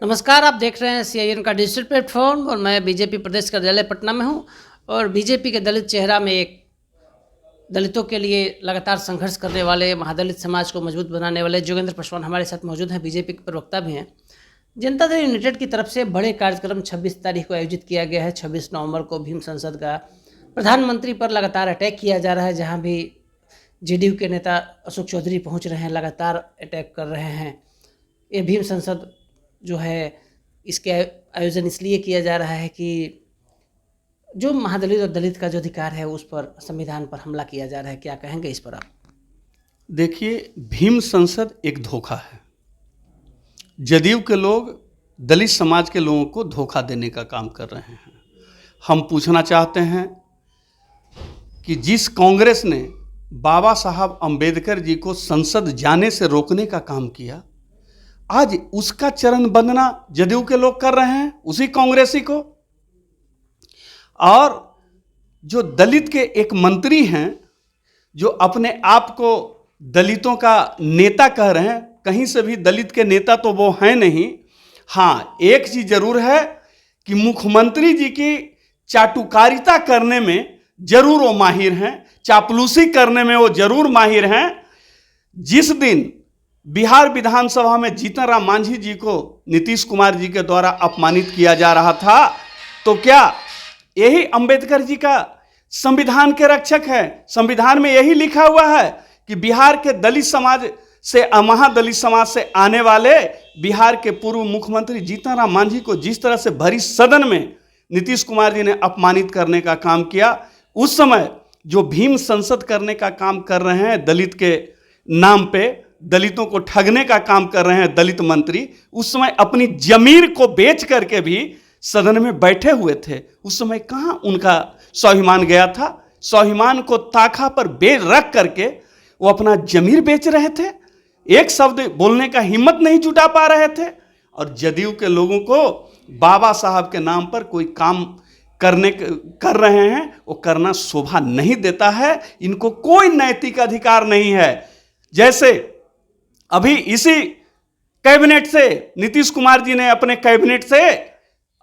नमस्कार, आप देख रहे हैं CIN का डिजिटल प्लेटफॉर्म और मैं बीजेपी प्रदेश कार्यालय पटना में हूं और बीजेपी के दलित चेहरा में एक दलितों के लिए लगातार संघर्ष करने वाले, महादलित समाज को मजबूत बनाने वाले जोगेंद्र पासवान हमारे साथ मौजूद हैं। बीजेपी के प्रवक्ता भी हैं। जनता दल यूनाइटेड की तरफ से बड़े कार्यक्रम 26 तारीख को आयोजित किया गया है। 26 नवंबर को भीम संसद का प्रधानमंत्री पर लगातार अटैक किया जा रहा है, जहाँ भी JDU के नेता अशोक चौधरी पहुँच रहे हैं, लगातार अटैक कर रहे हैं। ये भीम संसद जो है, इसके आयोजन इसलिए किया जा रहा है कि जो महादलित और दलित का जो अधिकार है उस पर, संविधान पर हमला किया जा रहा है। क्या कहेंगे इस पर आप? देखिए, भीम संसद एक धोखा है। जदयू के लोग दलित समाज के लोगों को धोखा देने का काम कर रहे हैं। हम पूछना चाहते हैं कि जिस कांग्रेस ने बाबा साहब अंबेडकर जी को संसद जाने से रोकने का काम किया, आज उसका चरण वंदना जदयू के लोग कर रहे हैं, उसी कांग्रेसी को। और जो दलित के एक मंत्री हैं, जो अपने आप को दलितों का नेता कह रहे हैं, कहीं से भी दलित के नेता तो वो हैं नहीं। हाँ, एक चीज जरूर है कि मुख्यमंत्री जी की चाटुकारिता करने में जरूर वो माहिर हैं, चापलूसी करने में वो जरूर माहिर हैं। जिस दिन बिहार विधानसभा में जीतन राम मांझी जी को नीतीश कुमार जी के द्वारा अपमानित किया जा रहा था, तो क्या यही अंबेडकर जी का संविधान के रक्षक है? संविधान में यही लिखा हुआ है कि बिहार के दलित समाज से, महादलित समाज से आने वाले बिहार के पूर्व मुख्यमंत्री जीतन राम मांझी को जिस तरह से भरी सदन में नीतीश कुमार जी ने अपमानित करने का काम किया, उस समय जो भीम संसद करने का काम कर रहे हैं, दलित के नाम पे दलितों को ठगने का काम कर रहे हैं दलित मंत्री, उस समय अपनी जमीर को बेच करके भी सदन में बैठे हुए थे। उस समय कहाँ उनका स्वाभिमान गया था? स्वाभिमान को ताखा पर रख करके वो अपना जमीर बेच रहे थे, एक शब्द बोलने का हिम्मत नहीं जुटा पा रहे थे। और जदयू के लोगों को बाबा साहब के नाम पर कोई काम कर रहे हैं, वो करना शोभा नहीं देता है। इनको कोई नैतिक अधिकार नहीं है। जैसे अभी इसी कैबिनेट से नीतीश कुमार जी ने अपने कैबिनेट से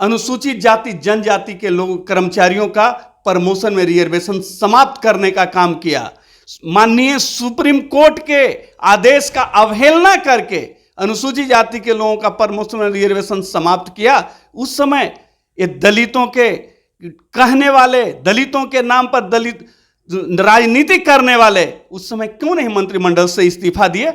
अनुसूचित जाति जनजाति के लोग, कर्मचारियों का प्रमोशन में रिजर्वेशन समाप्त करने का काम किया। माननीय सुप्रीम कोर्ट के आदेश का अवहेलना करके अनुसूचित जाति के लोगों का प्रमोशन में रिजर्वेशन समाप्त किया। उस समय ये दलितों के कहने वाले, दलितों के नाम पर दलित राजनीति करने वाले उस समय क्यों नहीं मंत्रिमंडल से इस्तीफा दिए?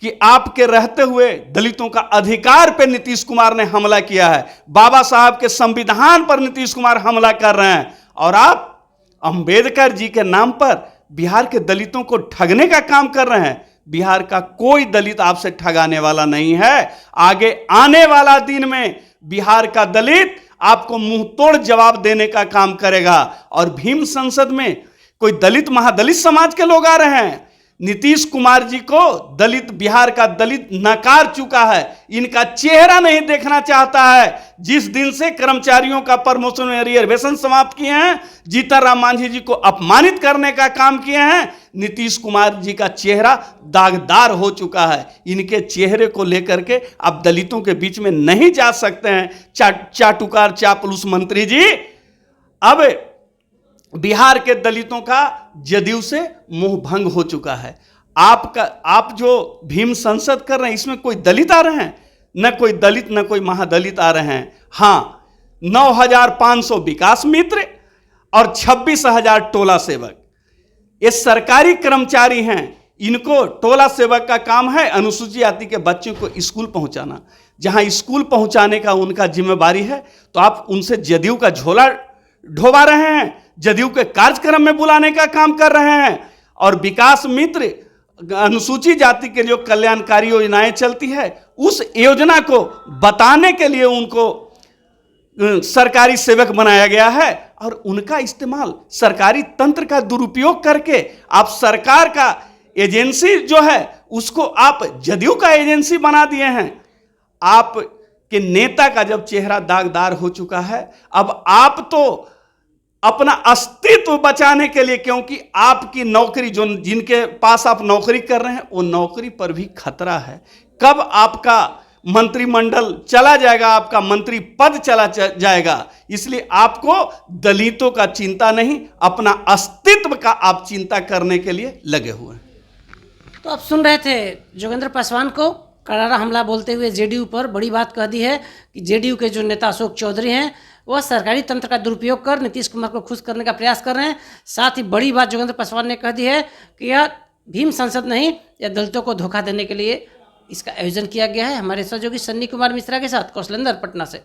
कि आपके रहते हुए दलितों का अधिकार पर नीतीश कुमार ने हमला किया है, बाबा साहब के संविधान पर नीतीश कुमार हमला कर रहे हैं, और आप अंबेडकर जी के नाम पर बिहार के दलितों को ठगने का काम कर रहे हैं। बिहार का कोई दलित आपसे ठगाने वाला नहीं है। आगे आने वाला दिन में बिहार का दलित आपको मुंह तोड़ जवाब देने का काम करेगा। और भीम संसद में कोई दलित, महादलित समाज के लोग आ रहे हैं। नीतीश कुमार जी को दलित, बिहार का दलित नकार चुका है, इनका चेहरा नहीं देखना चाहता है। जिस दिन से कर्मचारियों का प्रमोशन में रिजर्वेशन समाप्त किए हैं, जीतन राम मांझी जी को अपमानित करने का काम किए हैं, नीतीश कुमार जी का चेहरा दागदार हो चुका है। इनके चेहरे को लेकर के आप दलितों के बीच में नहीं जा सकते हैं। चाटुकार, चापलूस मंत्री जी, अब बिहार के दलितों का जदयू से मोह भंग हो चुका है। आप जो भीम संसद कर रहे हैं, इसमें कोई दलित आ रहे हैं? न कोई दलित, न कोई महादलित आ रहे हैं। हाँ, 9,500 विकास मित्र और 26,000 टोला सेवक, ये सरकारी कर्मचारी हैं। इनको टोला सेवक का काम है अनुसूचित जाति के बच्चों को स्कूल पहुंचाना। जहां स्कूल पहुंचाने का उनका जिम्मेवारी है, तो आप उनसे जदयू का झोला ढोवा रहे हैं, जदयू के कार्यक्रम में बुलाने का काम कर रहे हैं। और विकास मित्र, अनुसूचित जाति के जो कल्याणकारी योजनाएं चलती है, उस योजना को बताने के लिए उनको सरकारी सेवक बनाया गया है। और उनका इस्तेमाल सरकारी तंत्र का दुरुपयोग करके आप सरकार का एजेंसी जो है उसको आप जदयू का एजेंसी बना दिए हैं। आप के नेता का जब चेहरा दागदार हो चुका है, अब आप तो अपना अस्तित्व बचाने के लिए, क्योंकि आपकी नौकरी, जो जिनके पास आप नौकरी कर रहे हैं, वो नौकरी पर भी खतरा है। कब आपका मंत्रिमंडल चला जाएगा, आपका मंत्री पद चला जाएगा। इसलिए आपको दलितों का चिंता नहीं, अपना अस्तित्व का आप चिंता करने के लिए लगे हुए हैं। तो आप सुन रहे थे जोगेंद्र पासवान को करारा हमला बोलते हुए जेडीयू पर बड़ी बात कह दी है कि जेडीयू के जो नेता अशोक चौधरी हैं वह सरकारी तंत्र का दुरुपयोग कर नीतीश कुमार को खुश करने का प्रयास कर रहे हैं। साथ ही बड़ी बात जोगेंद्र पासवान ने कह दी है कि यह भीम संसद नहीं, यह दलितों को धोखा देने के लिए इसका आयोजन किया गया है। हमारे सहयोगी सन्नी कुमार मिश्रा के साथ कौशलेंद्र, पटना से।